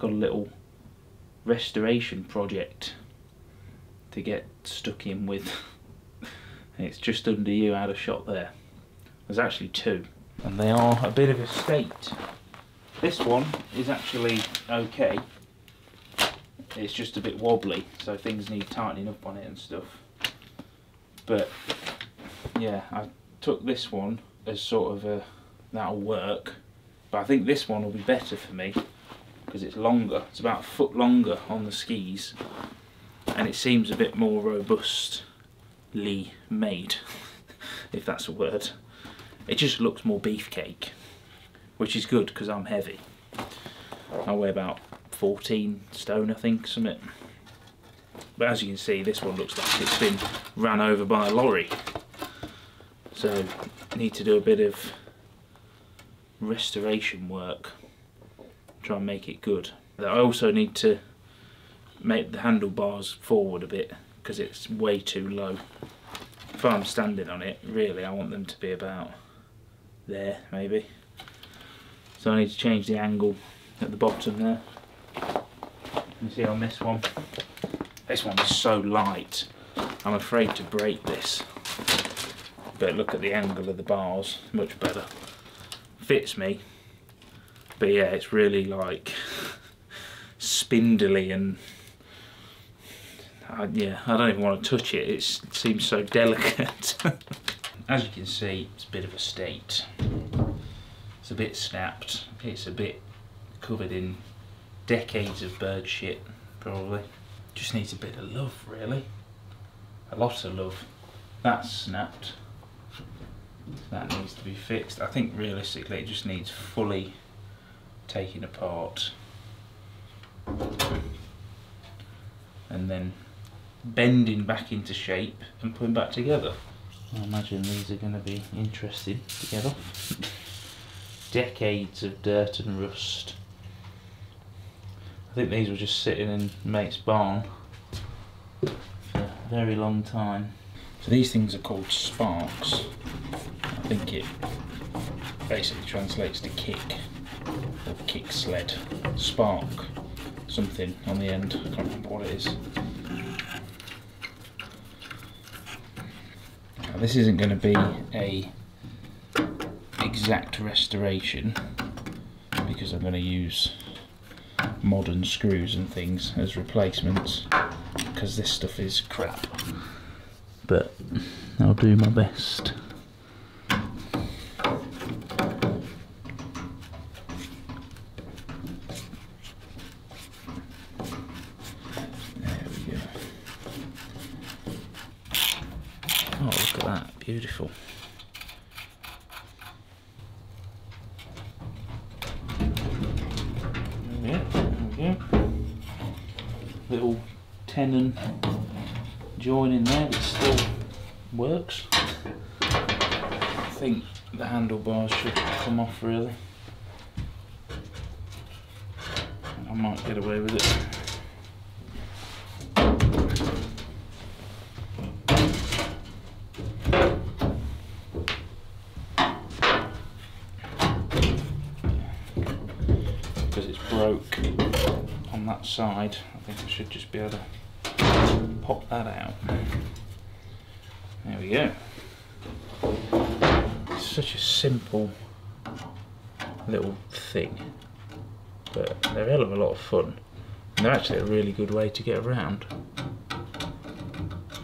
got a little restoration project to get stuck in with. It's just under you out of shot there. There's actually two, and they are a bit of a state. This one is actually okay. It's just a bit wobbly, so things need tightening up on it and stuff. But yeah, I took this one as sort of a, that'll work. But I think this one will be better for me because it's longer. It's about a foot longer on the skis, and it seems a bit more robustly made, if that's a word. It just looks more beefcake, which is good because I'm heavy. I weigh about 14 stone, I think, something. But as you can see, this one looks like it's been ran over by a lorry. So I need to do a bit of restoration work, try and make it good. I also need to make the handlebars forward a bit because it's way too low. If I'm standing on it, really I want them to be about there, maybe. So I need to change the angle at the bottom there. You see on this one is so light, I'm afraid to break this. But look at the angle of the bars, much better. Fits me, but yeah, it's really like spindly, and yeah, I don't even want to touch it. It seems so delicate. As you can see, it's a bit of a state. It's a bit snapped. It's a bit covered in decades of bird shit, probably. Just needs a bit of love, really. A lot of love. That's snapped. That needs to be fixed. I think realistically it just needs fully taken apart and then bending back into shape and putting back together. I imagine these are going to be interesting to get off. Decades of dirt and rust. I think these were just sitting in mate's barn for a very long time. So these things are called sparks. I think it basically translates to kick, or kicksled. Spark something on the end, I can't remember what it is. Now, this isn't going to be a exact restoration because I'm going to use modern screws and things as replacements because this stuff is crap. But I'll do my best. There we go. Oh, look at that, beautiful. There we go. Little tenon join in there that still works. I think the handlebars should come off really. I might get away with it. Because it's broke on that side, I think I should just be able to pop that out. There we go. It's such a simple little thing, but they're a hell of a lot of fun. And they're actually a really good way to get around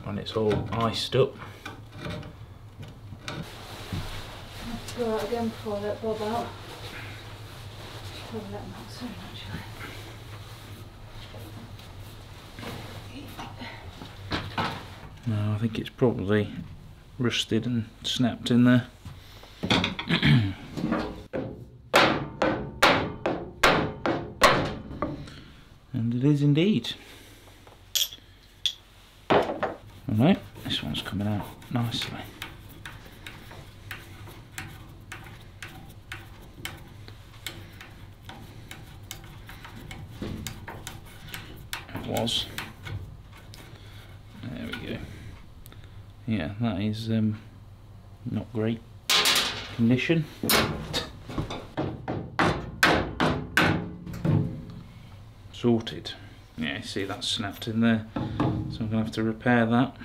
when it's all iced up. I have to go out again before I let Bob out. Probably let him out soon, actually. No, I think it's probably rusted and snapped in there. And it is indeed. Alright, this one's coming out nicely. It was. There we go. Yeah, that is not great condition. sorted. Yeah, see that's snapped in there, so I'm going to have to repair that,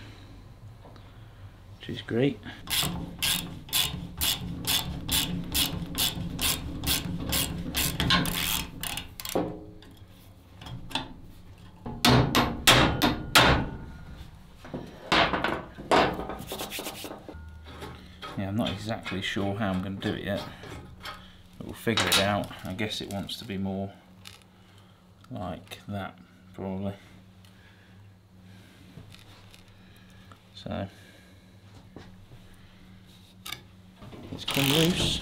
which is great. Yeah, I'm not exactly sure how I'm going to do it yet, but we'll figure it out. I guess it wants to be more like that, probably. So it's come loose.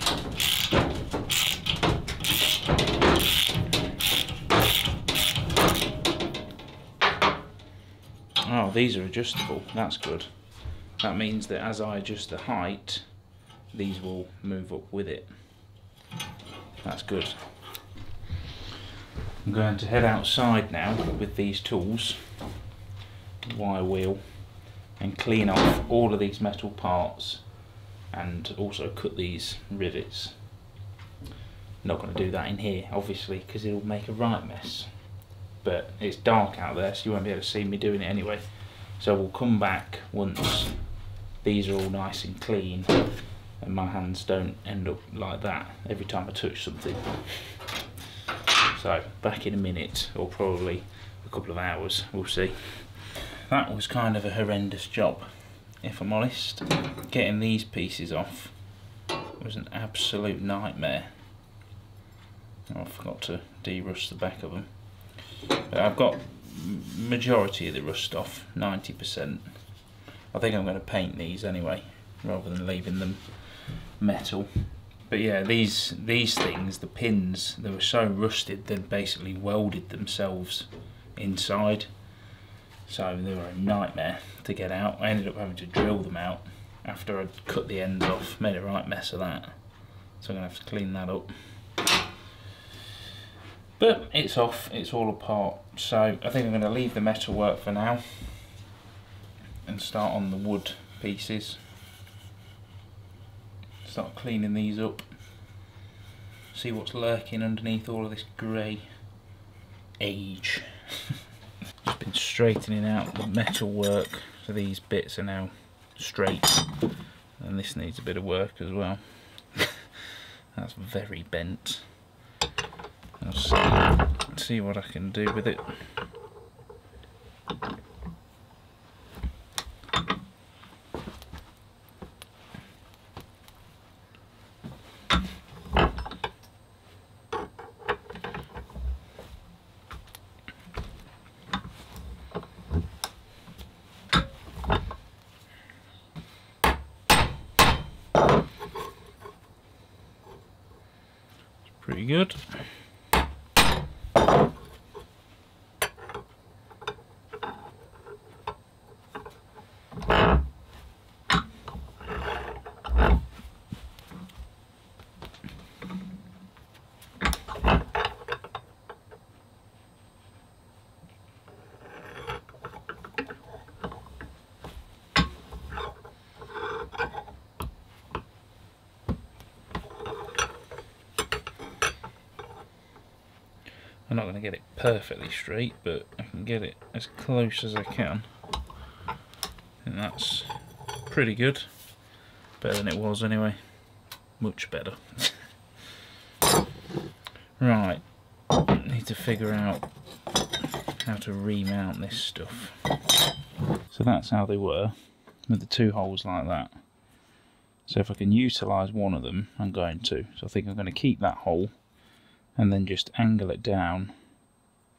Oh, these are adjustable, that's good. That means that as I adjust the height, these will move up with it. That's good. I'm going to head outside now with these tools, wire wheel, and clean off all of these metal parts and also cut these rivets. Not going to do that in here, obviously, because it'll make a right mess. But it's dark out there, so you won't be able to see me doing it anyway. So we'll come back once these are all nice and clean and my hands don't end up like that every time I touch something. So back in a minute, or probably a couple of hours, we'll see. That was kind of a horrendous job, if I'm honest. Getting these pieces off was an absolute nightmare. Oh, I forgot to de-rust the back of them. But I've got majority of the rust off, 90%. I think I'm going to paint these anyway, rather than leaving them metal. But yeah, these things, the pins, they were so rusted they basically welded themselves inside. So they were a nightmare to get out. I ended up having to drill them out after I'd cut the ends off, made a right mess of that. So I'm going to have to clean that up. But it's off, it's all apart. So I think I'm going to leave the metal work for now and start on the wood pieces. Start cleaning these up. See what's lurking underneath all of this grey age. Just been straightening out the metal work, so these bits are now straight, and this needs a bit of work as well. That's very bent. I'll see what I can do with it. Pretty good. I'm not going to get it perfectly straight, but I can get it as close as I can. And that's pretty good. Better than it was anyway. Much better. Right, need to figure out how to remount this stuff. So that's how they were, with the two holes like that. So if I can utilise one of them, I'm going to. So I think I'm going to keep that hole and then just angle it down.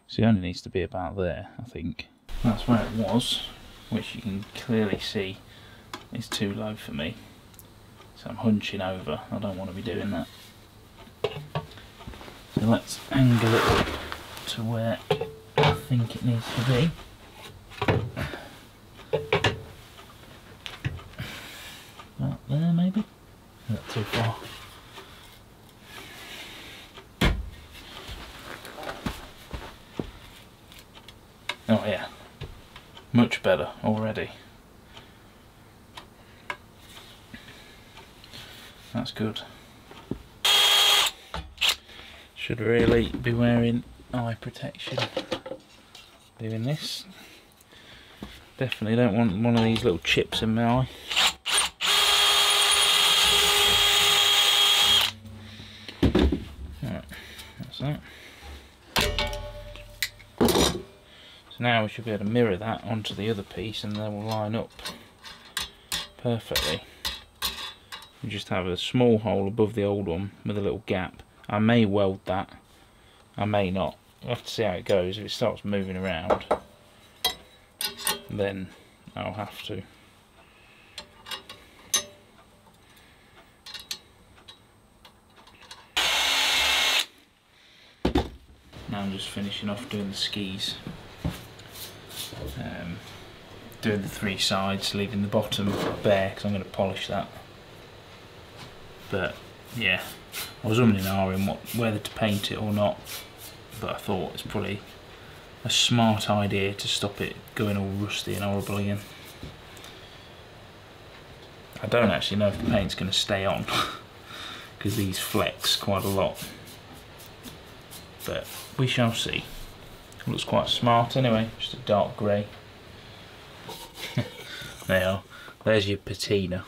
So it only needs to be about there, I think. That's where it was, which you can clearly see is too low for me. So I'm hunching over, I don't want to be doing that. So let's angle it up to where I think it needs to be. About there maybe? Not too far. Oh yeah, much better already. That's good. Should really be wearing eye protection doing this. Definitely don't want one of these little chips in my eye. Right, that's that. So now we should be able to mirror that onto the other piece and they will line up perfectly. You just have a small hole above the old one with a little gap. I may weld that, I may not. We'll have to see how it goes. If it starts moving around, then I'll have to. Now I'm just finishing off doing the skis. Doing the 3 sides, leaving the bottom bare because I'm going to polish that. But yeah, I was umming and ahhing whether to paint it or not, but I thought it's probably a smart idea to stop it going all rusty and horrible again. I don't actually know if the paint's going to stay on because these flex quite a lot, but we shall see. It looks quite smart anyway, just a dark grey. There, there's your patina.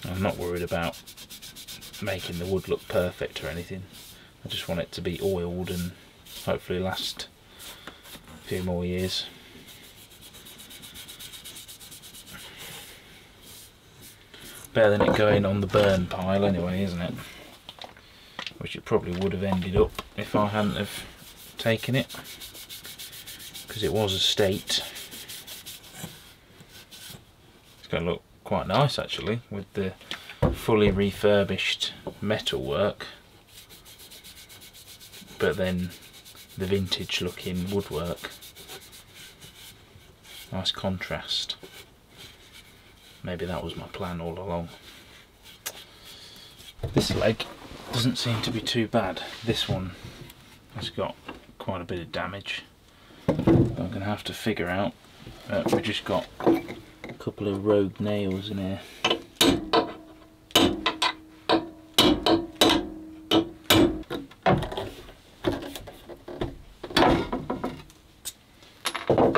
I'm not worried about making the wood look perfect or anything. I just want it to be oiled and hopefully last a few more years. Better than it going on the burn pile anyway, isn't it? Which it probably would have ended up if I hadn't have taken it, because it was a state. It's going to look quite nice actually with the fully refurbished metalwork, but then the vintage looking woodwork. Nice contrast. Maybe that was my plan all along. This leg doesn't seem to be too bad. This one has got quite a bit of damage. I'm going to have to figure out. We've just got a couple of rogue nails in here.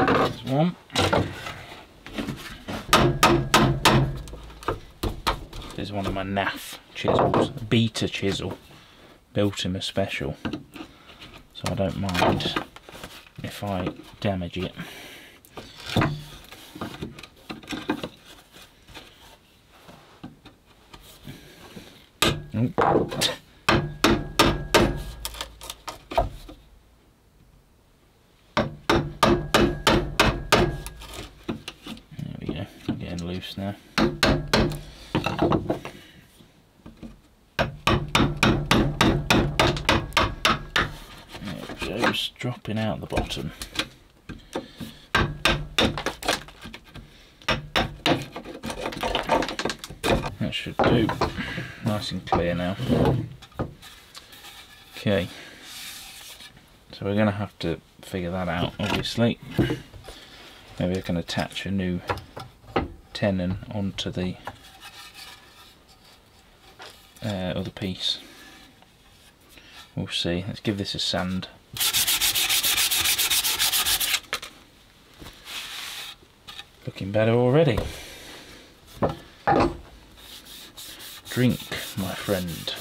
There's one. There's one of my naff chisels, a beta chisel, built him a special, so I don't mind if I damage it. Oh. There we go, I'm getting loose now. Just dropping out the bottom. That should do. Nice and clear now. Okay, so we're going to have to figure that out obviously. Maybe I can attach a new tenon onto the other piece. We'll see. Let's give this a sand. Looking better already. Drink, my friend.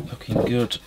Looking good.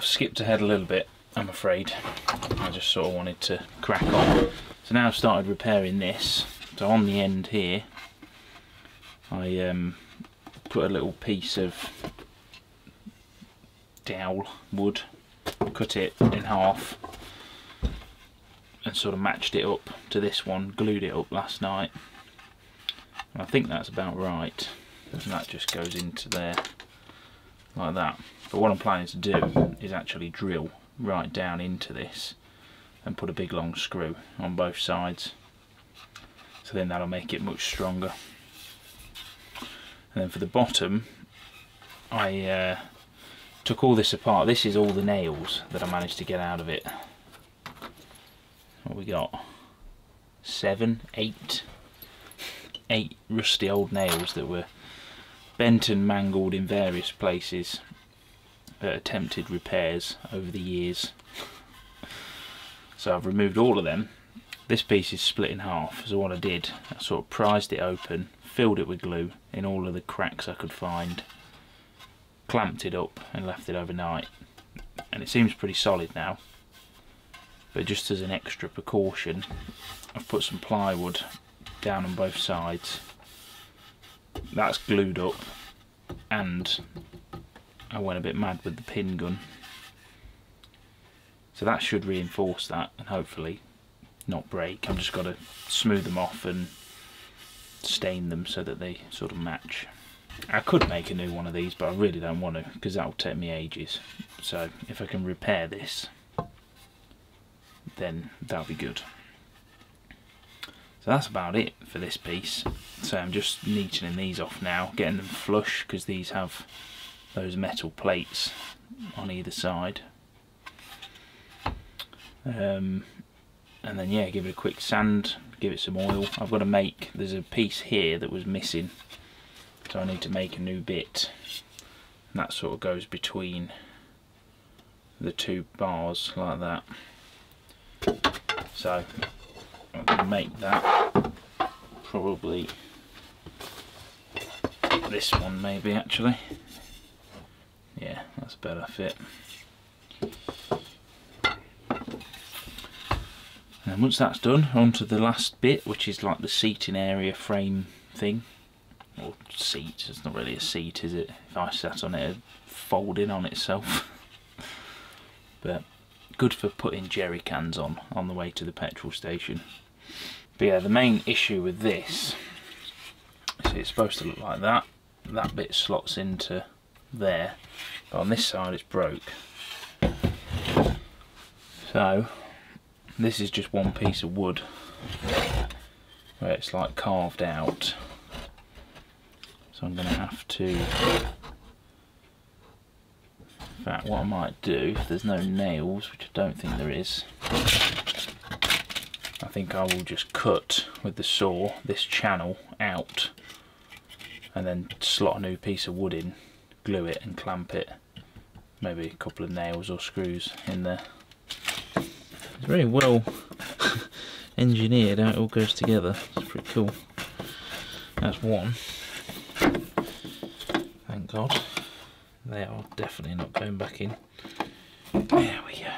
skipped ahead a little bit, I'm afraid. I just sort of wanted to crack on. So now I've started repairing this. So on the end here, I put a little piece of dowel wood, cut it in half, and sort of matched it up to this one, glued it up last night. And I think that's about right. And that just goes into there like that. But what I'm planning to do is actually drill right down into this and put a big long screw on both sides. So then that'll make it much stronger. And then for the bottom, I took all this apart. This is all the nails that I managed to get out of it. What we got? 7, 8 rusty old nails that were bent and mangled in various places at attempted repairs over the years. So I've removed all of them. This piece is split in half, so what I did, I sort of prized it open, filled it with glue in all of the cracks I could find, clamped it up and left it overnight, and it seems pretty solid now. But just as an extra precaution, I've put some plywood down on both sides. That's glued up, and I went a bit mad with the pin gun. So that should reinforce that and hopefully not break. I've just got to smooth them off and stain them so that they sort of match. I could make a new one of these, but I really don't want to because that will take me ages. So if I can repair this, then that'll be good. So that's about it for this piece. So I'm just neatening these off now, getting them flush because these have those metal plates on either side. And then yeah, give it a quick sand, give it some oil. I've got to make, there's a piece here that was missing, so I need to make a new bit, and that sort of goes between the two bars like that. So I'm going to make that, probably this one maybe actually. Yeah, that's a better fit. And once that's done, on to the last bit, which is like the seating area frame thing. Or seat, it's not really a seat, is it? If I sat on it, it'd fold in on itself. But good for putting jerry cans on the way to the petrol station. But yeah, the main issue with this is it's supposed to look like that. That bit slots into there, but on this side it's broke. So this is just one piece of wood where it's like carved out. So I'm going to have to, in fact what I might do, if there's no nails, which I don't think there is, I think I will just cut with the saw this channel out and then slot a new piece of wood in, glue it and clamp it, maybe a couple of nails or screws in there. It's very well engineered how it all goes together. It's pretty cool. That's one. Thank God. They are definitely not going back in. There we go.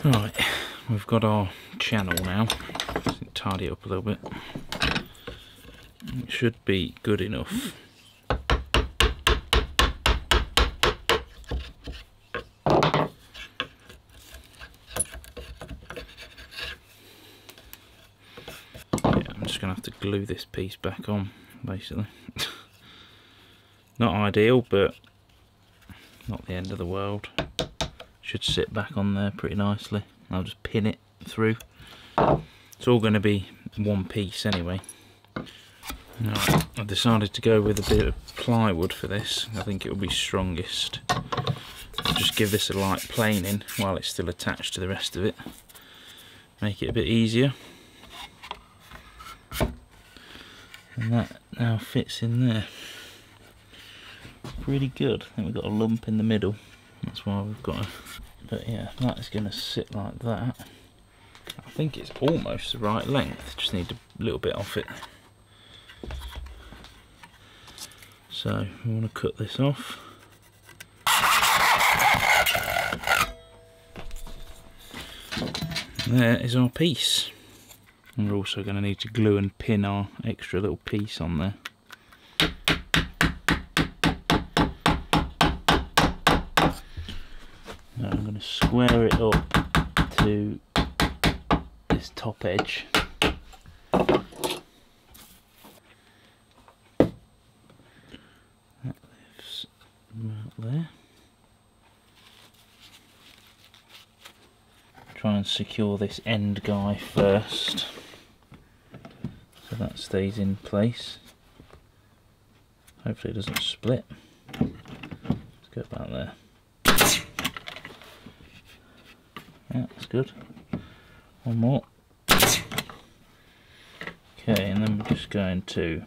Right, we've got our channel now. Let's tidy it up a little bit. It should be good enough. Yeah, I'm just going to have to glue this piece back on, basically. Not ideal, but not the end of the world. Should sit back on there pretty nicely. I'll just pin it through. It's all going to be one piece anyway. Right, I've decided to go with a bit of plywood for this. I think it will be strongest. I'll just give this a light planing while it's still attached to the rest of it. Make it a bit easier. And that now fits in there. Pretty good. I think we've got a lump in the middle. That's why we've got a... But yeah, that's going to sit like that. I think it's almost the right length. Just need a little bit off it. So we want to cut this off. And there is our piece. And we're also going to need to glue and pin our extra little piece on there. Now I'm going to square it up to this top edge. That lifts about there. Try and secure this end guy first, so that stays in place. Hopefully it doesn't split. Let's go about there. Yeah, that's good. One more. Okay, and then we're just going to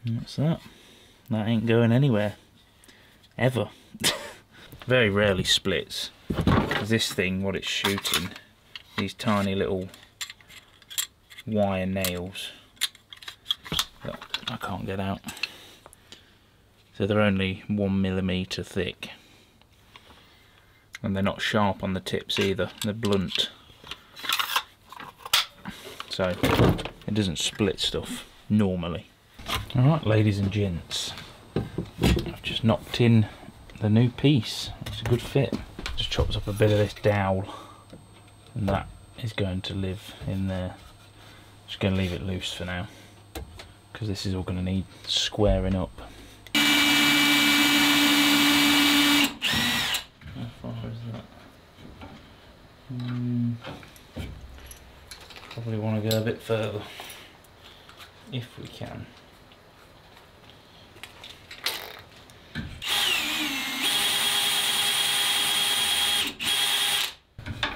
What's that? That ain't going anywhere. Ever. Very rarely splits. Because this thing, what it's shooting, these tiny little wire nails that I can't get out. So they're only 1mm thick. And they're not sharp on the tips either, they're blunt. So it doesn't split stuff normally. Alright, ladies and gents, I've just knocked in the new piece. It's a good fit. Just chopped up a bit of this dowel, and that is going to live in there. Just going to leave it loose for now, because this is all going to need squaring up. How far is that? Probably want to go a bit further, if we can.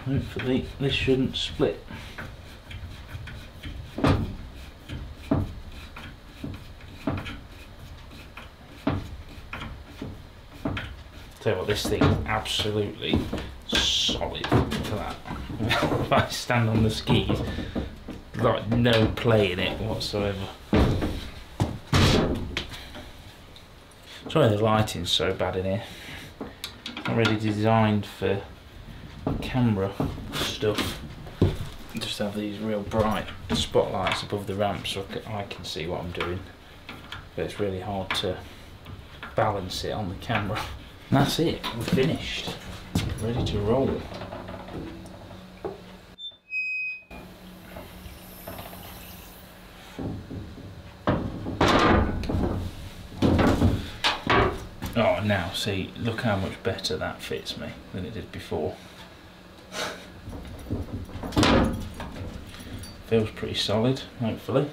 Hopefully this shouldn't split. Tell you what, this thing is absolutely solid to that. If I stand on the skis, like no play in it whatsoever. Sorry the lighting's so bad in here. Not really designed for camera stuff. Just have these real bright spotlights above the ramp so I can see what I'm doing, but it's really hard to balance it on the camera. And that's it, we're finished, ready to roll. Oh, now see, look how much better that fits me than it did before. Feels pretty solid, hopefully.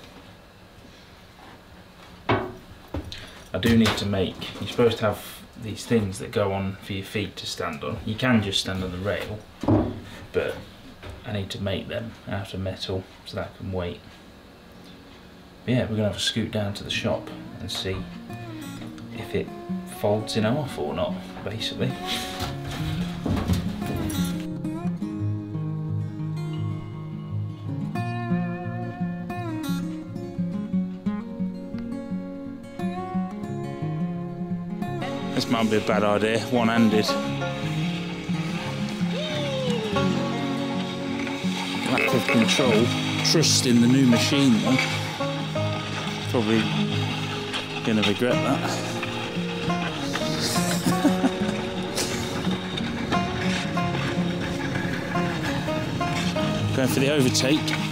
I do need to make, you're supposed to have these things that go on for your feet to stand on. You can just stand on the rail, but I need to make them out of metal so that I can wait. But yeah, we're going to have a scoot down to the shop and see if it folds in half or not, basically. This might be a bad idea, one-handed. Lack of control. Trust in the new machine though. Probably Gonna regret that. Going for the overtake.